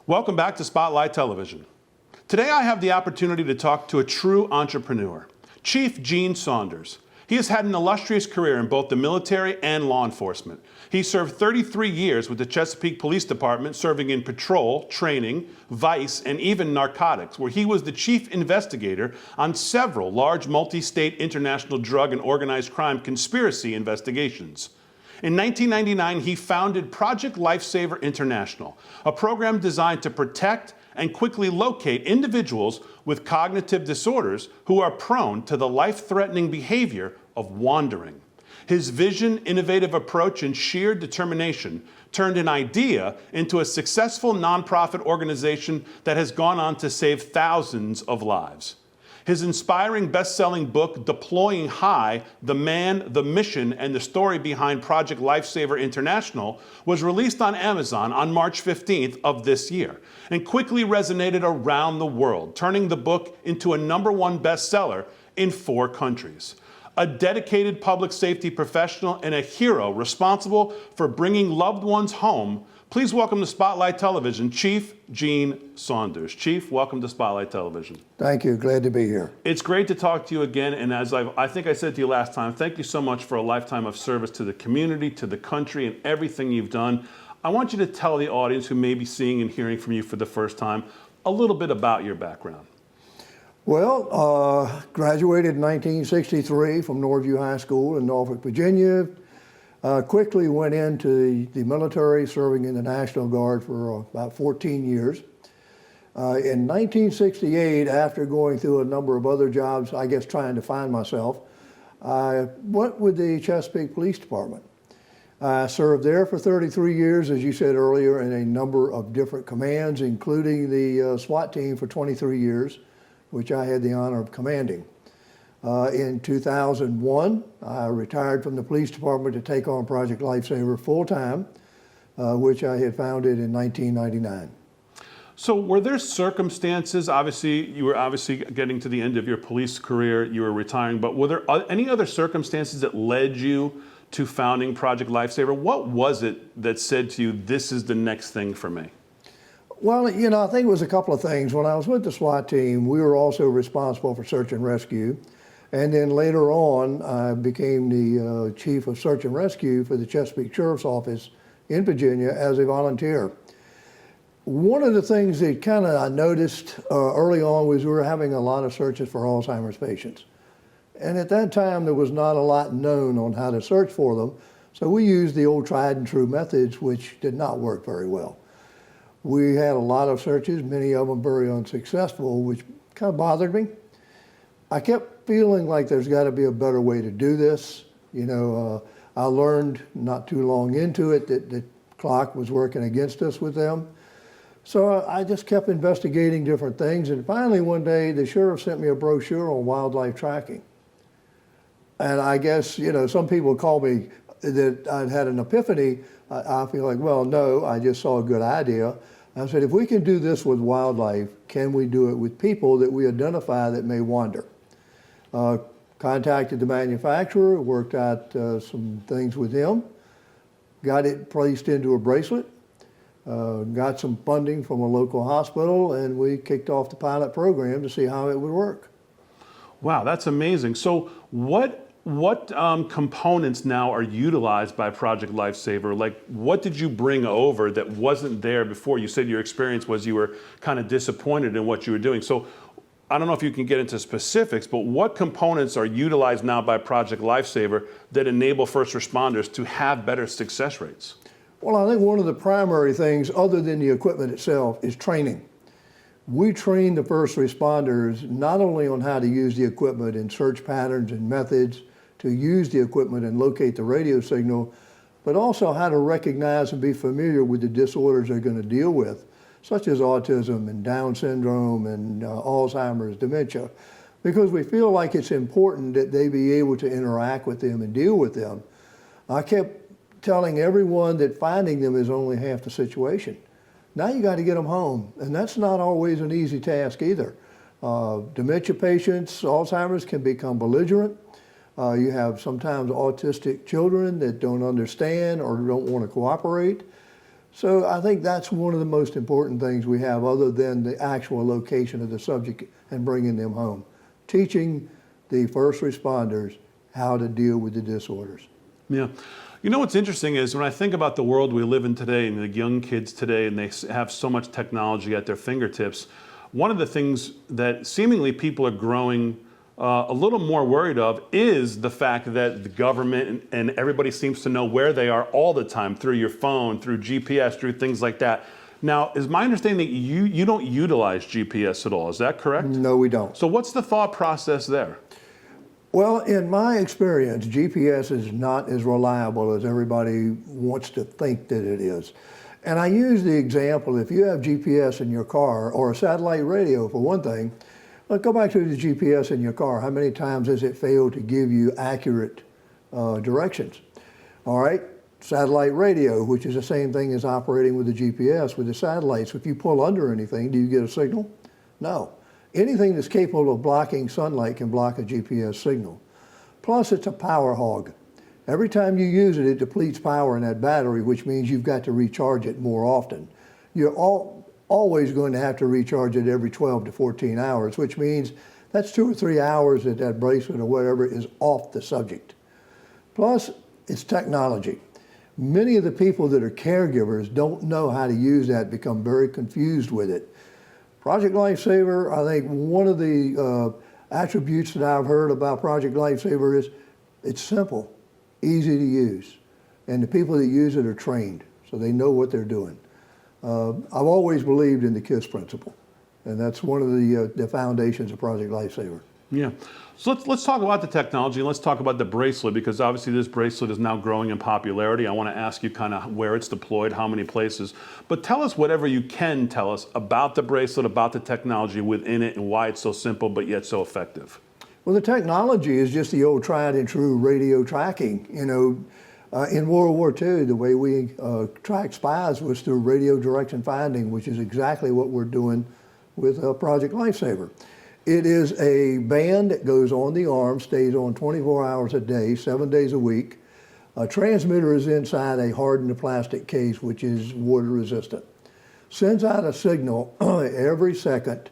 Welcome back to Spotlight Television. Today I have the opportunity to talk to a true entrepreneur, Chief Gene Saunders. He has had an illustrious career in both the military and law enforcement. He served 33 years with the Chesapeake Police Department, serving in patrol, training, vice, and even narcotics, where he was the chief investigator on several large multi-state international drug and organized crime conspiracy investigations. In 1999, he founded Project Lifesaver International, a program designed to protect and quickly locate individuals with cognitive disorders who are prone to the life-threatening behavior of wandering. His vision, innovative approach, and sheer determination turned an idea into a successful nonprofit organization that has gone on to save thousands of lives. His inspiring best-selling book, Deploying High, The Man, the Mission, and the Story Behind Project Lifesaver International, was released on Amazon on March 15th of this year and quickly resonated around the world, turning the book into a #1 bestseller in 4 countries. A dedicated public safety professional and a hero responsible for bringing loved ones home, please welcome to Spotlight Television, Chief Gene Saunders. Chief, welcome to Spotlight Television. Thank you. Glad to be here. It's great to talk to you again, and as I think I said to you last time, thank you so much for a lifetime of service to the community, to the country, and everything you've done. I want you to tell the audience who may be seeing and hearing from you for the first time a little bit about your background. Well, graduated in 1963 from Northview High School in Norfolk, Virginia. Quickly went into the military, serving in the National Guard for about 14 years. In 1968, after going through a number of other jobs, I guess trying to find myself, I went with the Chesapeake Police Department. I served there for 33 years, as you said earlier, in a number of different commands, including the SWAT team for 23 years, which I had the honor of commanding. In 2001, I retired from the police department to take on Project Lifesaver full-time, which I had founded in 1999. So were there circumstances, you were getting to the end of your police career, you were retiring, but were there any other circumstances that led you to founding Project Lifesaver? What was it that said to you, this is the next thing for me? Well, you know, I think it was a couple of things. When I was with the SWAT team, we were also responsible for search and rescue. And then later on, I became the chief of search and rescue for the Chesapeake Sheriff's Office in Virginia as a volunteer. One of the things that I noticed early on was we were having a lot of searches for Alzheimer's patients. And at that time, there was not a lot known on how to search for them. So we used the old tried and true methods, which did not work very well. We had a lot of searches, many of them very unsuccessful, which kind of bothered me. I kept feeling like there's got to be a better way to do this. You know, I learned not too long into it that the clock was working against us with them. So I just kept investigating different things. And finally, one day, the sheriff sent me a brochure on wildlife tracking. And I guess, you know, some people call me that I'd had an epiphany. I feel like, well, no, I just saw a good idea. I said, if we can do this with wildlife, can we do it with people that we identify that may wander? Contacted the manufacturer, worked out some things with him, got it placed into a bracelet, got some funding from a local hospital, and we kicked off the pilot program to see how it would work. Wow, that's amazing. So what components now are utilized by Project Lifesaver? Like, what did you bring over that wasn't there before? You said your experience was you were kind of disappointed in what you were doing. So I don't know if you can get into specifics, but what components are utilized now by Project Lifesaver that enable first responders to have better success rates? Well, I think one of the primary things, other than the equipment itself, is training. We train the first responders not only on how to use the equipment and search patterns and methods to use the equipment and locate the radio signal, but also how to recognize and be familiar with the disorders they're going to deal with, such as autism and Down syndrome and Alzheimer's, dementia, because we feel like it's important that they be able to interact with them and deal with them. I kept telling everyone that finding them is only half the situation. Now you got to get them home, and that's not always an easy task either. Dementia patients, Alzheimer's, can become belligerent. You have sometimes autistic children that don't understand or don't want to cooperate. So I think that's one of the most important things we have other than the actual location of the subject and bringing them home. Teaching the first responders how to deal with the disorders. Yeah. You know what's interesting is when I think about the world we live in today and the young kids today, and they have so much technology at their fingertips, one of the things that seemingly people are growing a little more worried of is the fact that the government and everybody seems to know where they are all the time through your phone, through GPS, through things like that. Now, is my understanding that you don't utilize GPS at all? Is that correct? No, we don't. So what's the thought process there? Well, in my experience, GPS is not as reliable as everybody wants to think that it is. And I use the example, if you have GPS in your car, or a satellite radio for one thing, let's go back to the GPS in your car. How many times has it failed to give you accurate directions? All right, satellite radio, which is the same thing as operating with the GPS, with the satellites. If you pull under anything, do you get a signal? No. Anything that's capable of blocking sunlight can block a GPS signal. Plus, it's a power hog. Every time you use it, it depletes power in that battery, which means you've got to recharge it more often. You're always going to have to recharge it every 12 to 14 hours, which means that's 2 or 3 hours that that bracelet or whatever is off the subject. Plus, it's technology. Many of the people that are caregivers don't know how to use that, become very confused with it. Project Lifesaver, I think one of the attributes that I've heard about Project Lifesaver is it's simple, easy to use, and the people that use it are trained, so they know what they're doing. I've always believed in the KISS principle, and that's one of the foundations of Project Lifesaver. Yeah. So let's talk about the technology, and let's talk about the bracelet, because obviously this bracelet is now growing in popularity. I want to ask you kind of where it's deployed, how many places. But tell us whatever you can tell us about the bracelet, about the technology within it, and why it's so simple but yet so effective. Well, the technology is just the old tried and true radio tracking. You know, in World War II, the way we tracked spies was through radio direction finding, which is exactly what we're doing with Project Lifesaver. It is a band that goes on the arm, stays on 24 hours a day, 7 days a week. A transmitter is inside a hardened plastic case, which is water resistant. Sends out a signal every second,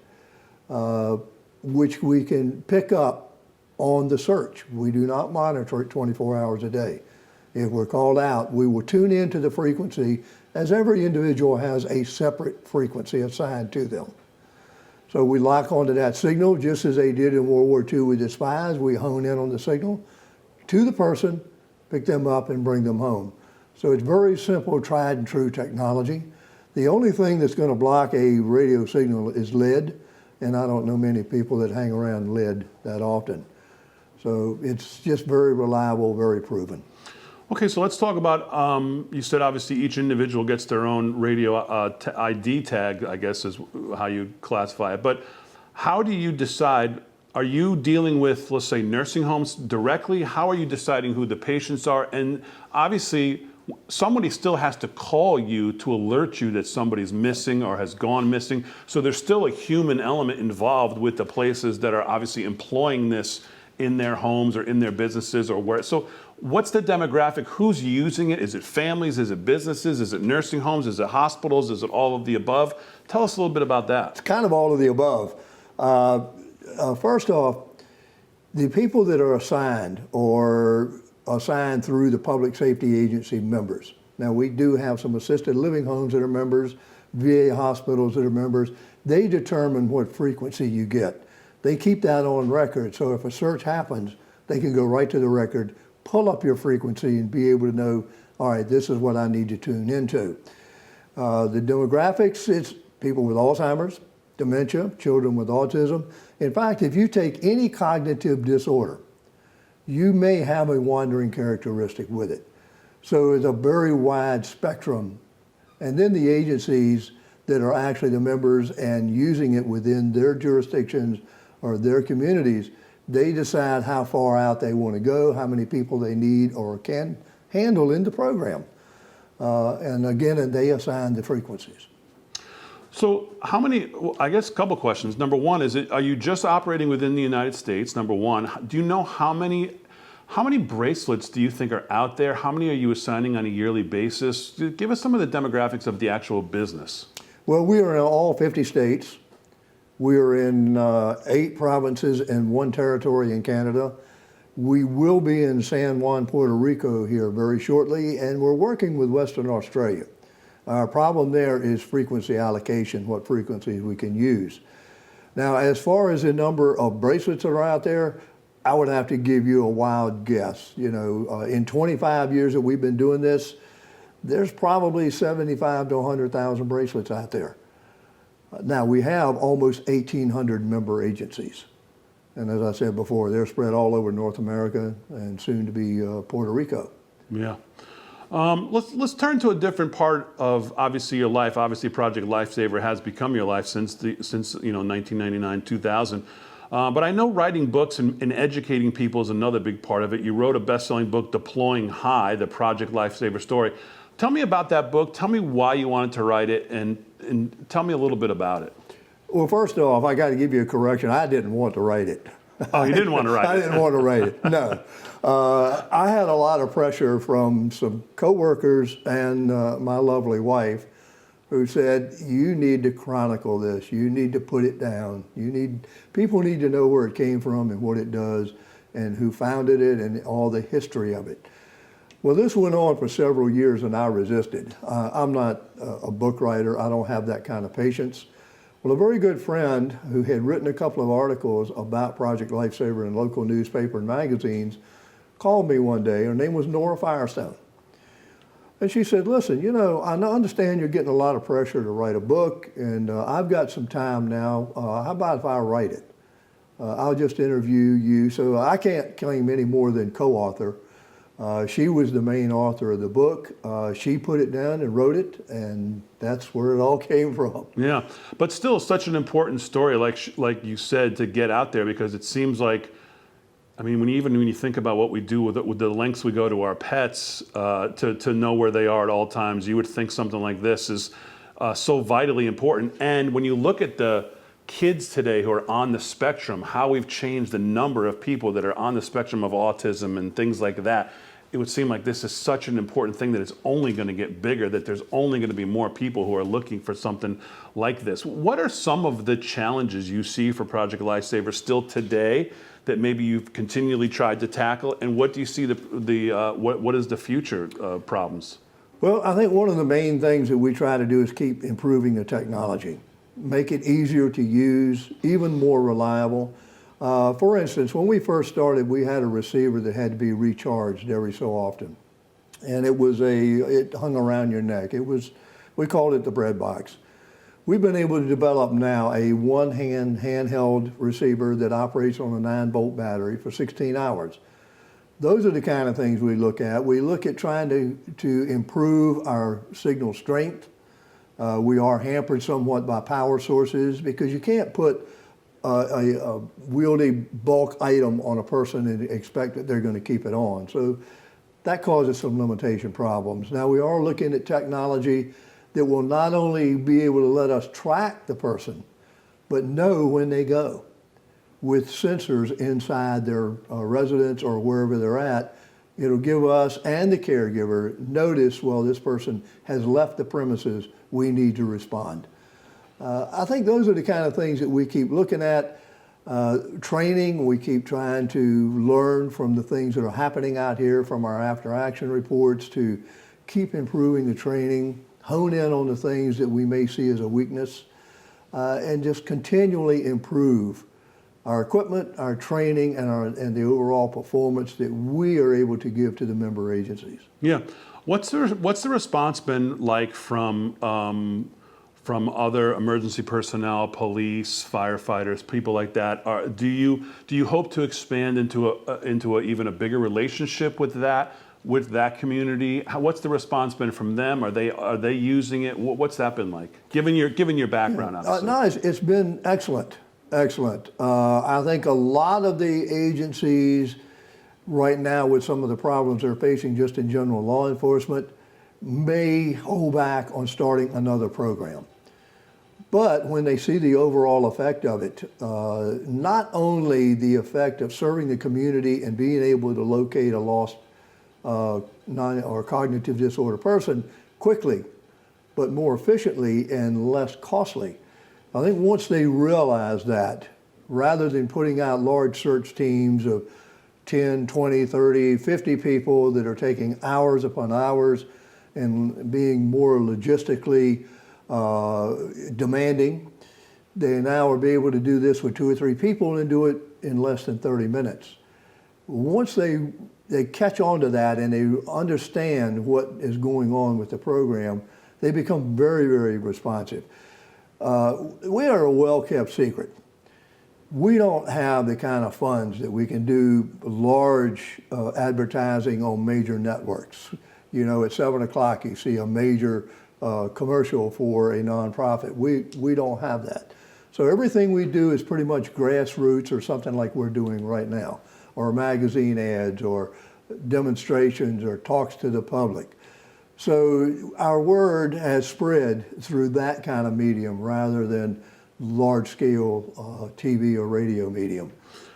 which we can pick up on the search. We do not monitor it 24 hours a day. If we're called out, we will tune into the frequency, as every individual has a separate frequency assigned to them. So we lock onto that signal, just as they did in World War II with the spies. We hone in on the signal to the person, pick them up, and bring them home. So it's very simple, tried and true technology. The only thing that's going to block a radio signal is lead, and I don't know many people that hang around lead that often. So it's just very reliable, very proven. Okay, so let's talk about, you said obviously each individual gets their own radio ID tag, I guess is how you classify it. But how do you decide, are you dealing with, let's say, nursing homes directly? How are you deciding who the patients are? And obviously, somebody still has to call you to alert you that somebody's missing or has gone missing. So there's still a human element involved with the places that are obviously employing this in their homes or in their businesses or where. So what's the demographic? Who's using it? Is it families? Is it businesses? Is it nursing homes? Is it hospitals? Is it all of the above? Tell us a little bit about that. It's kind of all of the above. First off, the people that are assigned or assigned through the Public Safety Agency members. Now, we do have some assisted living homes that are members, VA hospitals that are members. They determine what frequency you get. They keep that on record, so if a search happens, they can go right to the record, pull up your frequency, and be able to know, all right, this is what I need to tune into. The demographics, it's people with Alzheimer's, dementia, children with autism. In fact, if you take any cognitive disorder, you may have a wandering characteristic with it. So it's a very wide spectrum. And then the agencies that are actually the members and using it within their jurisdictions or their communities, they decide how far out they want to go, how many people they need or can handle in the program. And again, they assign the frequencies. So how many, well, I guess a couple questions. Number one, are you just operating within the United States? Number one, do you know how many How many bracelets do you think are out there? How many are you assigning on a yearly basis? Give us some of the demographics of the actual business. Well, we are in all 50 states. We are in 8 provinces and 1 territory in Canada. We will be in San Juan, Puerto Rico here very shortly, and we're working with Western Australia. Our problem there is frequency allocation, what frequencies we can use. Now, as far as the number of bracelets that are out there, I would have to give you a wild guess. You know, in 25 years that we've been doing this, there's probably 75 to 100,000 bracelets out there. Now, we have almost 1,800 member agencies. And as I said before, they're spread all over North America and soon to be Puerto Rico. Yeah. Let's turn to a different part of obviously your life. Obviously, Project Lifesaver has become your life since 1999, 2000. But I know writing books and educating people is another big part of it. You wrote a best-selling book, Deploying High, the Project Lifesaver story. Tell me about that book. Tell me why you wanted to write it, and tell me a little bit about it. Well, first off, I got to give you a correction. I didn't want to write it. Oh, you didn't want to write it? I didn't want to write it, no. I had a lot of pressure from some coworkers and my lovely wife who said, you need to chronicle this. You need to put it down. People need to know where it came from and what it does and who founded it and all the history of it. Well, this went on for several years and I resisted. I'm not a book writer. I don't have that kind of patience. Well, a very good friend who had written a couple of articles about Project Lifesaver in local newspaper and magazines called me one day. Her name was Nora Firestone. And she said, listen, you know, I understand you're getting a lot of pressure to write a book, and I've got some time now. How about if I write it? I'll just interview you. So I can't claim any more than co-author. She was the main author of the book. She put it down and wrote it, and that's where it all came from. Yeah, but still such an important story, like you said, to get out there, because it seems like, I mean, when you think about what we do with the lengths we go to our pets to know where they are at all times, you would think something like this is so vitally important. And when you look at the kids today who are on the spectrum, how we've changed the number of people that are on the spectrum of autism and things like that, it would seem like this is such an important thing that it's only going to get bigger, that there's only going to be more people who are looking for something like this. What are some of the challenges you see for Project Lifesaver still today that maybe you've continually tried to tackle, and what do you see what is the future problems? Well, I think one of the main things that we try to do is keep improving the technology, make it easier to use, even more reliable. For instance, when we first started, we had a receiver that had to be recharged every so often. And it hung around your neck. We called it the bread box. We've been able to develop now a one-hand handheld receiver that operates on a 9-volt battery for 16 hours. Those are the kind of things we look at. We look at trying to improve our signal strength. We are hampered somewhat by power sources because you can't put a wieldy bulk item on a person and expect that they're going to keep it on. So that causes some limitation problems. Now, we are looking at technology that will not only be able to let us track the person, but know when they go with sensors inside their residence or wherever they're at. It'll give us and the caregiver notice, well, this person has left the premises, we need to respond. I think those are the kind of things that we keep looking at. Training, we keep trying to learn from the things that are happening out here, from our after action reports, to keep improving the training, hone in on the things that we may see as a weakness, and just continually improve our equipment, our training, and the overall performance that we are able to give to the member agencies. Yeah, what's the response been like from other emergency personnel, police, firefighters, people like that? Do you hope to expand into even a bigger relationship with that community? What's the response been from them? Are they using it? What's that been like? Given your background, obviously. No, it's been excellent. Excellent. I think a lot of the agencies right now, with some of the problems they're facing just in general law enforcement, may hold back on starting another program. But when they see the overall effect of it, not only the effect of serving the community and being able to locate a lost or cognitive disorder person quickly, but more efficiently and less costly. I think once they realize that, rather than putting out large search teams of 10, 20, 30, 50 people that are taking hours upon hours and being more logistically demanding, they now are able to do this with 2 or 3 people and do it in less than 30 minutes. Once they catch on to that and they understand what is going on with the program, they become very, very responsive. We are a well-kept secret. We don't have the kind of funds that we can do large advertising on major networks. You know, at 7 o'clock you see a major commercial for a nonprofit. We don't have that. So everything we do is pretty much grassroots or something like we're doing right now, or magazine ads or demonstrations or talks to the public. So our word has spread through that kind of medium rather than large-scale TV or radio medium.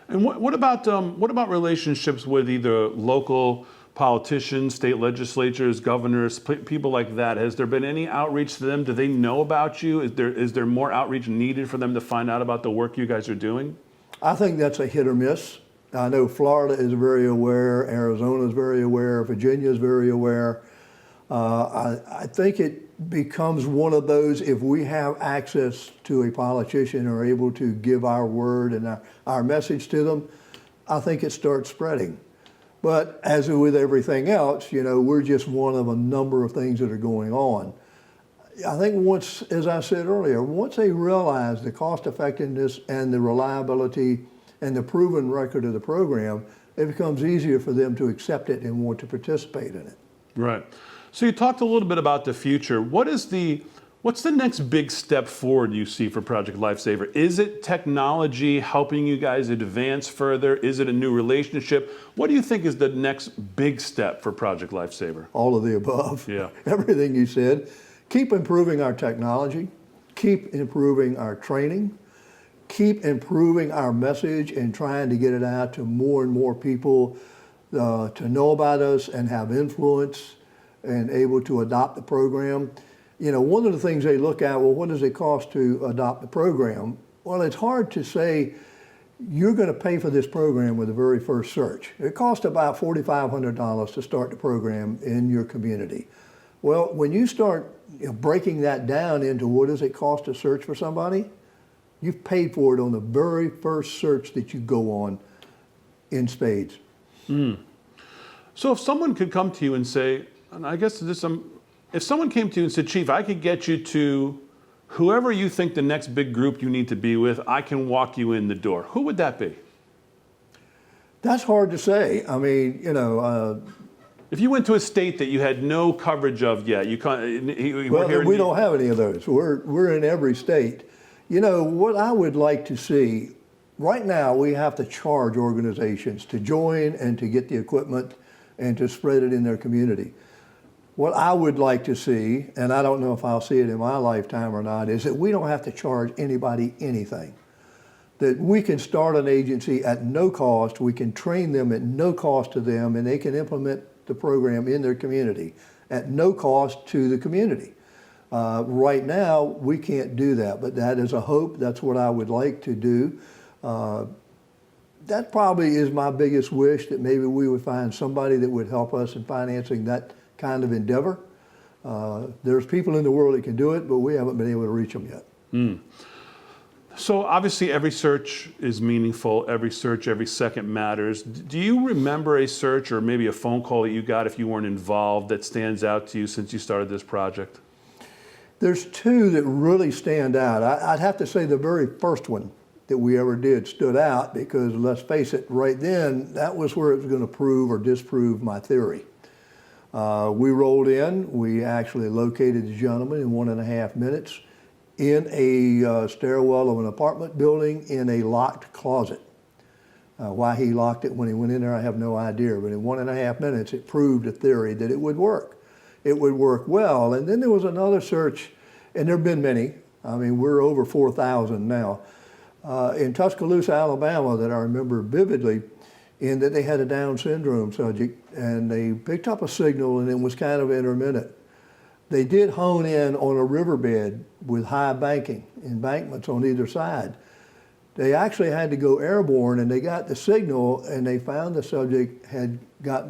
And what about relationships with either local politicians, state legislatures, governors, people like that? Has there been any outreach to them? Do they know about you? Is there more outreach needed for them to find out about the work you guys are doing? I think that's a hit or miss. I know Florida is very aware, Arizona is very aware, Virginia is very aware. I think it becomes one of those, if we have access to a politician or are able to give our word and our message to them, I think it starts spreading. But as with everything else, you know, we're just one of a number of things that are going on. I think once, as I said earlier, once they realize the cost effectiveness and the reliability and the proven record of the program, it becomes easier for them to accept it and want to participate in it. Right. So you talked a little bit about the future. What's the next big step forward you see for Project Lifesaver? Is it technology helping you guys advance further? Is it a new relationship? What do you think is the next big step for Project Lifesaver? All of the above. Yeah. Everything you said. Keep improving our technology. Keep improving our training. Keep improving our message and trying to get it out to more and more people to know about us and have influence and able to adopt the program. You know, one of the things they look at, well, what does it cost to adopt the program? Well, it's hard to say you're going to pay for this program with the very first search. It costs about $4,500 to start the program in your community. Well, when you start breaking that down into what does it cost to search for somebody, you've paid for it on the very first search that you go on in spades. So if someone could come to you and say, and I guess if someone came to you and said, Chief, I could get you to whoever you think the next big group you need to be with, I can walk you in the door. Who would that be? That's hard to say. I mean, you know. If you went to a state that you had no coverage of yet, you can't. We don't have any of those. We're in every state. You know, what I would like to see, right now we have to charge organizations to join and to get the equipment and to spread it in their community. What I would like to see, and I don't know if I'll see it in my lifetime or not, is that we don't have to charge anybody anything. That we can start an agency at no cost, we can train them at no cost to them, and they can implement the program in their community at no cost to the community. Right now, we can't do that, but that is a hope. That's what I would like to do. That probably is my biggest wish, that maybe we would find somebody that would help us in financing that kind of endeavor. There's people in the world that can do it, but we haven't been able to reach them yet. So obviously every search is meaningful, every search, every second matters. Do you remember a search or maybe a phone call that you got if you weren't involved that stands out to you since you started this project? There's two that really stand out. I'd have to say the very first one that we ever did stood out because, let's face it, right then, that was where it was going to prove or disprove my theory. We rolled in. We actually located the gentleman in 1.5 minutes in a stairwell of an apartment building in a locked closet. Why he locked it when he went in there, I have no idea. But in 1.5 minutes, it proved a theory that it would work. It would work well. And then there was another search, and there have been many, I mean, we're over 4,000 now. In Tuscaloosa, Alabama, that I remember vividly, in that they had a Down syndrome subject, and they picked up a signal, and it was kind of intermittent. They did hone in on a riverbed with high embankments on either side. They actually had to go airborne, and they got the signal, and they found the subject had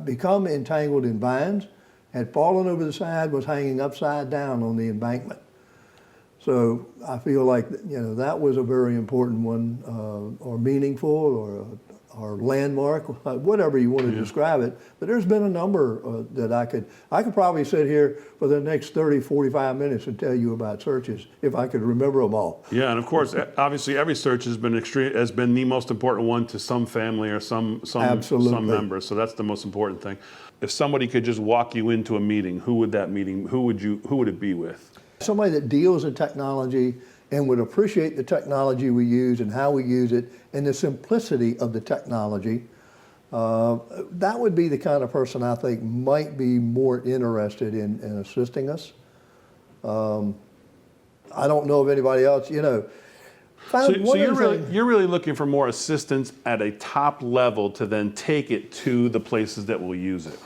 become entangled in vines, had fallen over the side, was hanging upside down on the embankment. So I feel like, you know, that was a very important one, or meaningful, or landmark, whatever you want to describe it. But there's been a number that I could probably sit here for the next 30, 45 minutes and tell you about searches if I could remember them all. Yeah, and of course, obviously, every search has been the most important one to some family or some member. So that's the most important thing. If somebody could just walk you into a meeting, who would it be with? Somebody that deals in technology and would appreciate the technology we use and how we use it and the simplicity of the technology. That would be the kind of person I think might be more interested in assisting us. I don't know of anybody else, you know. So you're really looking for more assistance at a top level to then take it to the places that will use it.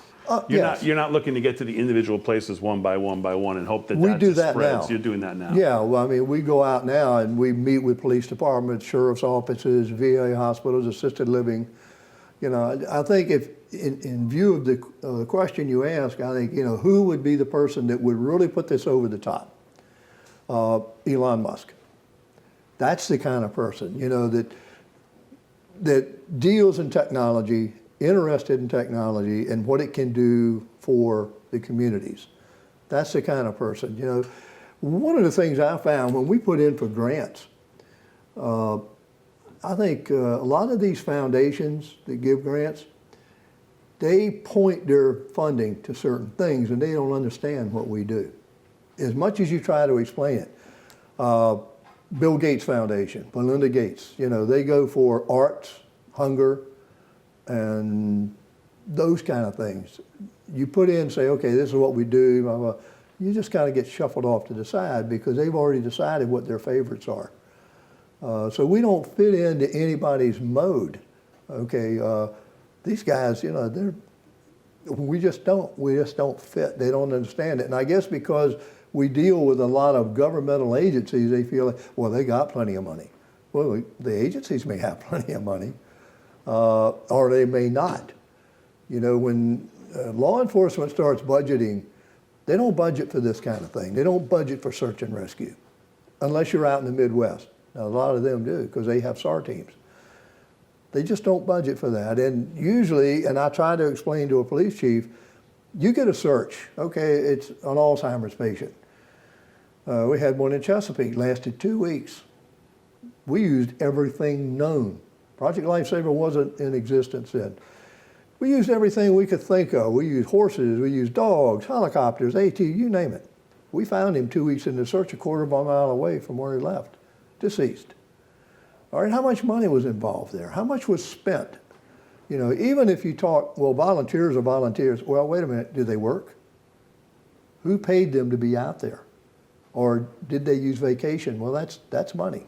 You're not looking to get to the individual places one by one and hope that we do that spreads. now. You're doing that now. Yeah, well, I mean, we go out now and we meet with police departments, sheriff's offices, VA hospitals, assisted living. You know, I think if in view of the question you ask, I think, you know, who would be the person that would really put this over the top? Elon Musk. That's the kind of person, you know, that deals in technology, interested in technology and what it can do for the communities. That's the kind of person, you know. One of the things I found when we put in for grants, I think a lot of these foundations that give grants, they point their funding to certain things and they don't understand what we do. As much as you try to explain it. Bill Gates Foundation, Melinda Gates, you know, they go for arts, hunger, and those kind of things. You put in, say, okay, this is what we do, blah, blah. You just kind of get shuffled off to the side because they've already decided what their favorites are. So we don't fit into anybody's mode. Okay, these guys, you know, we just don't fit. They don't understand it. And I guess because we deal with a lot of governmental agencies, they feel like, well, they got plenty of money. Well, the agencies may have plenty of money. Or they may not. You know, when law enforcement starts budgeting, they don't budget for this kind of thing. They don't budget for search and rescue, unless you're out in the Midwest. Now, a lot of them do, because they have SAR teams. They just don't budget for that. And usually, and I try to explain to a police chief, you get a search, okay, it's an Alzheimer's patient. We had one in Chesapeake, lasted 2 weeks. We used everything known. Project Lifesaver wasn't in existence then. We used everything we could think of. We used horses, we used dogs, helicopters, AT, you name it. We found him 2 weeks into the search, a quarter of a mile away from where he left, deceased. All right, how much money was involved there? How much was spent? You know, even if you talk, well, volunteers are volunteers. Well, wait a minute, do they work? Who paid them to be out there? Or did they use vacation? Well, that's money.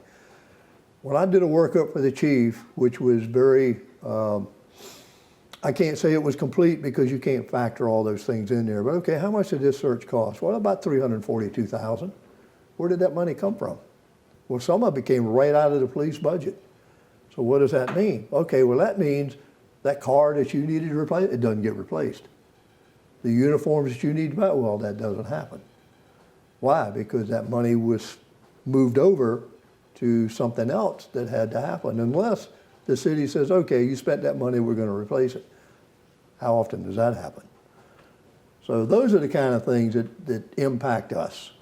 When I did a workup for the chief, which was very, I can't say it was complete because you can't factor all those things in there, but okay, how much did this search cost? Well, about $342,000. Where did that money come from? Well, some of it came right out of the police budget. So what does that mean? Okay, well, that means that car that you needed to replace, it doesn't get replaced. The uniforms that you need to buy, well, that doesn't happen. Why? Because that money was moved over to something else that had to happen, unless the city says, okay, you spent that money, we're going to replace it. How often does that happen? So those are the kind of things that impact us.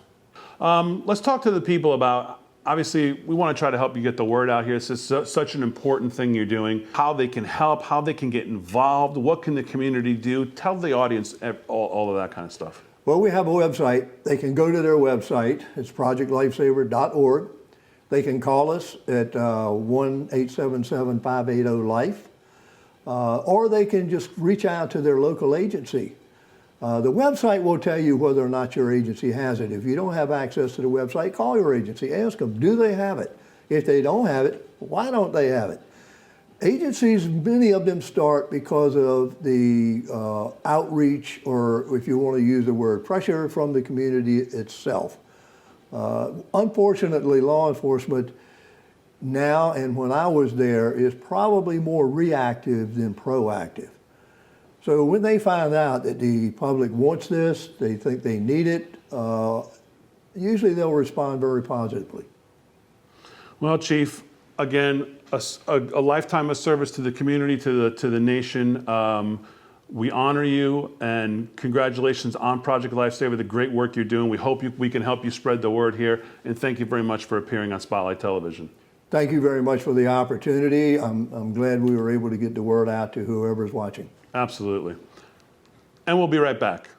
Let's talk to the people about, obviously, we want to try to help you get the word out here. This is such an important thing you're doing, how they can help, how they can get involved, what can the community do? Tell the audience all of that kind of stuff. Well, we have a website. They can go to their website. It's projectlifesaver.org. They can call us at 1-877-580-LIFE, or they can just reach out to their local agency. The website will tell you whether or not your agency has it. If you don't have access to the website, call your agency. Ask them, do they have it? If they don't have it, why don't they have it? Agencies, many of them start because of the outreach, or if you want to use the word, pressure from the community itself. Unfortunately, law enforcement now, and when I was there, is probably more reactive than proactive. So when they find out that the public wants this, they think they need it, usually they'll respond very positively. Well, Chief, again, a lifetime of service to the community, to the nation. We honor you, and congratulations on Project Lifesaver, the great work you're doing. We hope we can help you spread the word here, and thank you very much for appearing on Spotlight Television. Thank you very much for the opportunity. I'm glad we were able to get the word out to whoever's watching. Absolutely. And we'll be right back.